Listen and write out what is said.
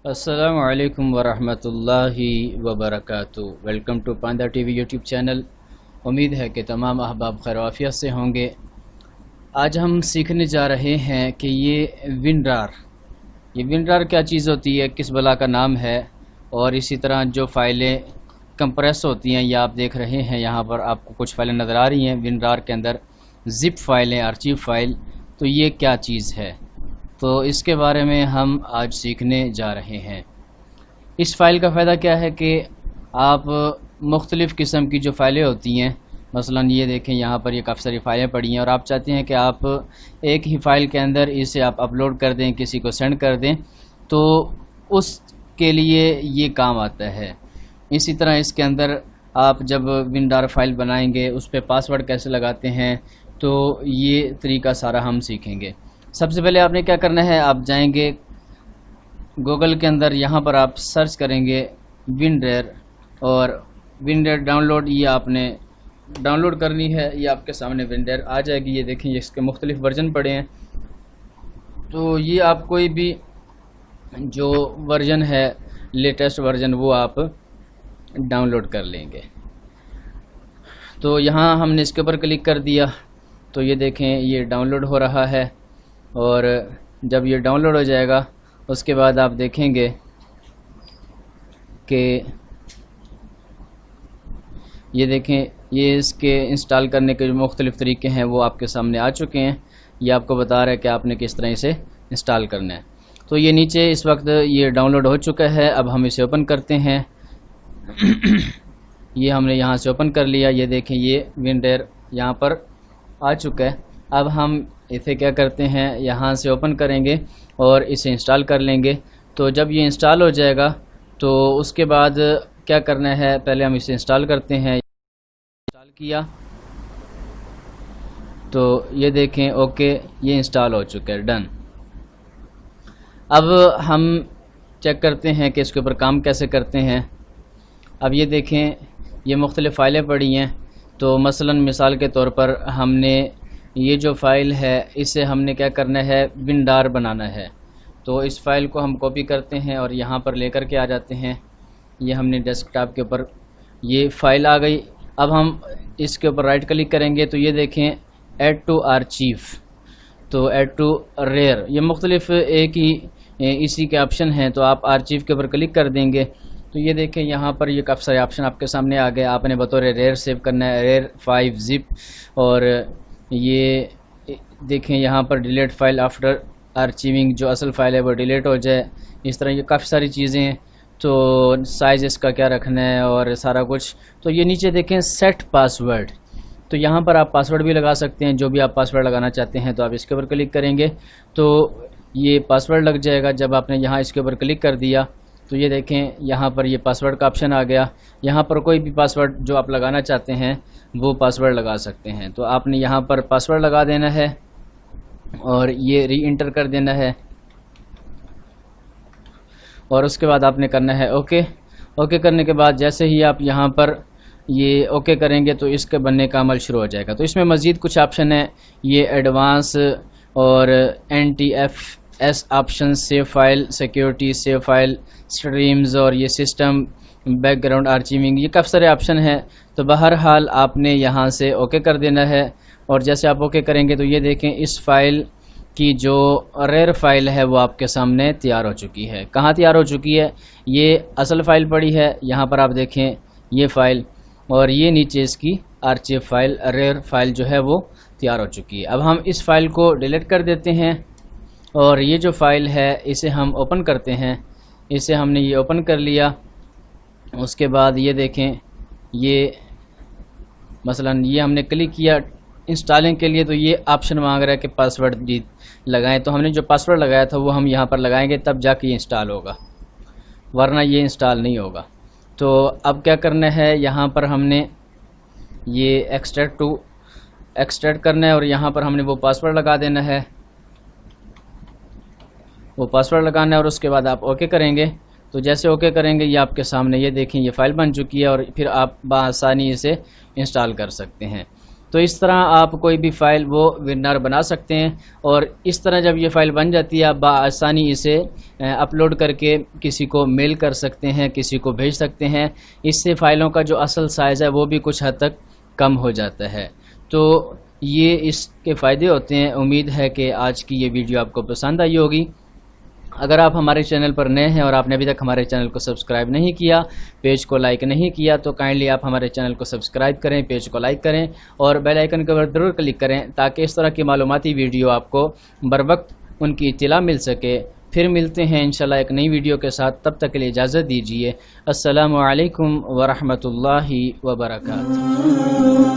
السلام علیکم ورحمۃ اللہ وبرکاتہ۔ Welcome to Panda T V YouTube channel. امید ہے کہ تمام احباب خیر و عافیت سے ہوں گے۔ آج ہم سیکھنے جا رہے ہیں کہ یہ ونرار کیا چیز ہوتی ہے، کس بلا کا نام ہے، اور اسی طرح جو فائلیں کمپریس ہوتی ہیں، یہ آپ دیکھ رہے ہیں یہاں پر آپ کو کچھ فائلیں نظر آ رہی ہیں ونرار کے اندر، زپ فائلیں، آرچیو فائل، تو یہ کیا چیز ہے، تو اس کے بارے میں ہم آج سیکھنے جا رہے ہیں۔ اس فائل کا فائدہ کیا ہے کہ آپ مختلف قسم کی جو فائلیں ہوتی ہیں، مثلا یہ دیکھیں یہاں پر یہ کافی ساری فائلیں پڑی ہیں، اور آپ چاہتے ہیں کہ آپ ایک ہی فائل کے اندر اسے آپ اپلوڈ کر دیں، کسی کو سینڈ کر دیں، تو اس کے لیے یہ کام آتا ہے۔ اسی طرح اس کے اندر آپ جب ونرار فائل بنائیں گے، اس پہ پاسورڈ کیسے لگاتے ہیں، تو یہ طریقہ سارا ہم سیکھیں گے۔ سب سے پہلے آپ نے کیا کرنا ہے، آپ جائیں گے گوگل کے اندر، یہاں پر آپ سرچ کریں گے ونرار، اور ونرار ڈاؤن لوڈ، یہ آپ نے ڈاؤن لوڈ کرنی ہے۔ یہ آپ کے سامنے ونرار آ جائے گی، یہ دیکھیں یہ اس کے مختلف ورژن پڑے ہیں، تو یہ آپ کوئی بھی جو ورژن ہے لیٹسٹ ورژن وہ آپ ڈاؤن لوڈ کر لیں گے۔ تو یہاں ہم نے اس کے اوپر کلک کر دیا تو یہ دیکھیں یہ ڈاؤن لوڈ ہو رہا ہے، اور جب یہ ڈاؤن لوڈ ہو جائے گا اس کے بعد آپ دیکھیں گے کہ یہ دیکھیں یہ اس کے انسٹال کرنے کے جو مختلف طریقے ہیں وہ آپ کے سامنے آ چکے ہیں۔ یہ آپ کو بتا رہا ہے کہ آپ نے کس طرح اسے انسٹال کرنا ہے۔ تو یہ نیچے اس وقت یہ ڈاؤن لوڈ ہو چکا ہے، اب ہم اسے اوپن کرتے ہیں۔ یہ ہم نے یہاں سے اوپن کر لیا، یہ دیکھیں یہ ونرار یہاں پر آ چکا ہے۔ اب ہم اسے کیا کرتے ہیں، یہاں سے اوپن کریں گے اور اسے انسٹال کر لیں گے۔ تو جب یہ انسٹال ہو جائے گا تو اس کے بعد کیا کرنا ہے، پہلے ہم اسے انسٹال کرتے ہیں۔ انسٹال کیا تو یہ دیکھیں اوکے، یہ انسٹال ہو چکا ہے، ڈن۔ اب ہم چیک کرتے ہیں کہ اس کے اوپر کام کیسے کرتے ہیں۔ اب یہ دیکھیں یہ مختلف فائلیں پڑی ہیں، تو مثلا مثال کے طور پر ہم نے یہ جو فائل ہے اسے ہم نے کیا کرنا ہے، ونرار بنانا ہے۔ تو اس فائل کو ہم کاپی کرتے ہیں اور یہاں پر لے کر کے آ جاتے ہیں۔ یہ ہم نے ڈیسک ٹاپ کے اوپر یہ فائل آ گئی۔ اب ہم اس کے اوپر رائٹ کلک کریں گے تو یہ دیکھیں ایڈ ٹو آرچیو، تو ایڈ ٹو ریئر، یہ مختلف ایک ہی اسی کے آپشن ہیں، تو آپ آرچیو کے اوپر کلک کر دیں گے تو یہ دیکھیں یہاں پر یہ کافی سارے آپشن آپ کے سامنے آ گئے۔ آپ نے بطور ریئر سیو کرنا ہے، ریئر 5 زپ، اور یہ دیکھیں یہاں پر ڈیلیٹ فائل آفٹر آرچیونگ، جو اصل فائل ہے وہ ڈیلیٹ ہو جائے، اس طرح یہ کافی ساری چیزیں ہیں۔ تو سائز اس کا کیا رکھنا ہے اور سارا کچھ۔ تو یہ نیچے دیکھیں سیٹ پاسورڈ، تو یہاں پر آپ پاسورڈ بھی لگا سکتے ہیں، جو بھی آپ پاسورڈ لگانا چاہتے ہیں، تو آپ اس کے اوپر کلک کریں گے تو یہ پاسورڈ لگ جائے گا۔ جب آپ نے یہاں اس کے اوپر کلک کر دیا تو یہ دیکھیں یہاں پر یہ پاسورڈ کا آپشن آ گیا۔ یہاں پر کوئی بھی پاسورڈ جو آپ لگانا چاہتے ہیں وہ پاسورڈ لگا سکتے ہیں، تو آپ نے یہاں پر پاسورڈ لگا دینا ہے اور یہ ری انٹر کر دینا ہے، اور اس کے بعد آپ نے کرنا ہے اوکے۔ اوکے کرنے کے بعد جیسے ہی آپ یہاں پر یہ اوکے کریں گے تو اس کے بننے کا عمل شروع ہو جائے گا۔ تو اس میں مزید کچھ آپشن ہیں، یہ ایڈوانس اور N T F S option, save file security, save file streams, اور یہ سسٹم بیک گراؤنڈ آرچیونگ، یہ کافی سارے آپشن ہیں۔ تو بہرحال آپ نے یہاں سے اوکے کر دینا ہے، اور جیسے آپ اوکے کریں گے تو یہ دیکھیں اس فائل کی جو ریئر فائل ہے وہ آپ کے سامنے تیار ہو چکی ہے۔ کہاں تیار ہو چکی ہے، یہ اصل فائل پڑی ہے یہاں پر آپ دیکھیں یہ فائل، اور یہ نیچے اس کی آرچیو فائل، ریئر فائل جو ہے وہ تیار ہو چکی ہے۔ اب ہم اس فائل کو ڈیلیٹ کر دیتے ہیں، اور یہ جو فائل ہے اسے ہم اوپن کرتے ہیں۔ اسے ہم نے یہ اوپن کر لیا، اس کے بعد یہ دیکھیں یہ مثلا یہ ہم نے کلک کیا انسٹالنگ کے لیے، تو یہ آپشن مانگ رہا ہے کہ پاسورڈ لگائیں، تو ہم نے جو پاسورڈ لگایا تھا وہ ہم یہاں پر لگائیں گے، تب جا کے یہ انسٹال ہوگا، ورنہ یہ انسٹال نہیں ہوگا۔ تو اب کیا کرنا ہے، یہاں پر ہم نے یہ ایکسٹریکٹ کرنا ہے، اور یہاں پر ہم نے وہ پاسورڈ لگا دینا ہے، وہ پاسورڈ لگانا ہے، اور اس کے بعد آپ اوکے کریں گے۔ تو جیسے اوکے کریں گے یہ آپ کے سامنے یہ دیکھیں یہ فائل بن چکی ہے، اور پھر آپ بآسانی اسے انسٹال کر سکتے ہیں۔ تو اس طرح آپ کوئی بھی فائل وہ ونر بنا سکتے ہیں، اور اس طرح جب یہ فائل بن جاتی ہے آپ بآسانی اسے اپلوڈ کر کے کسی کو میل کر سکتے ہیں، کسی کو بھیج سکتے ہیں۔ اس سے فائلوں کا جو اصل سائز ہے وہ بھی کچھ حد تک کم ہو جاتا ہے۔ تو یہ اس کے فائدے ہوتے ہیں۔ امید ہے کہ آج کی یہ ویڈیو آپ کو پسند آئی ہوگی۔ اگر آپ ہمارے چینل پر نئے ہیں اور آپ نے ابھی تک ہمارے چینل کو سبسکرائب نہیں کیا، پیج کو لائک نہیں کیا، تو کائنڈلی آپ ہمارے چینل کو سبسکرائب کریں، پیج کو لائک کریں اور بیل آئیکن کے اوپر ضرور کلک کریں تاکہ اس طرح کی معلوماتی ویڈیو آپ کو بروقت ان کی اطلاع مل سکے۔ پھر ملتے ہیں انشاءاللہ ایک نئی ویڈیو کے ساتھ، تب تک کے لیے اجازت دیجیے۔ السلام علیکم ورحمۃ اللہ وبرکاتہ۔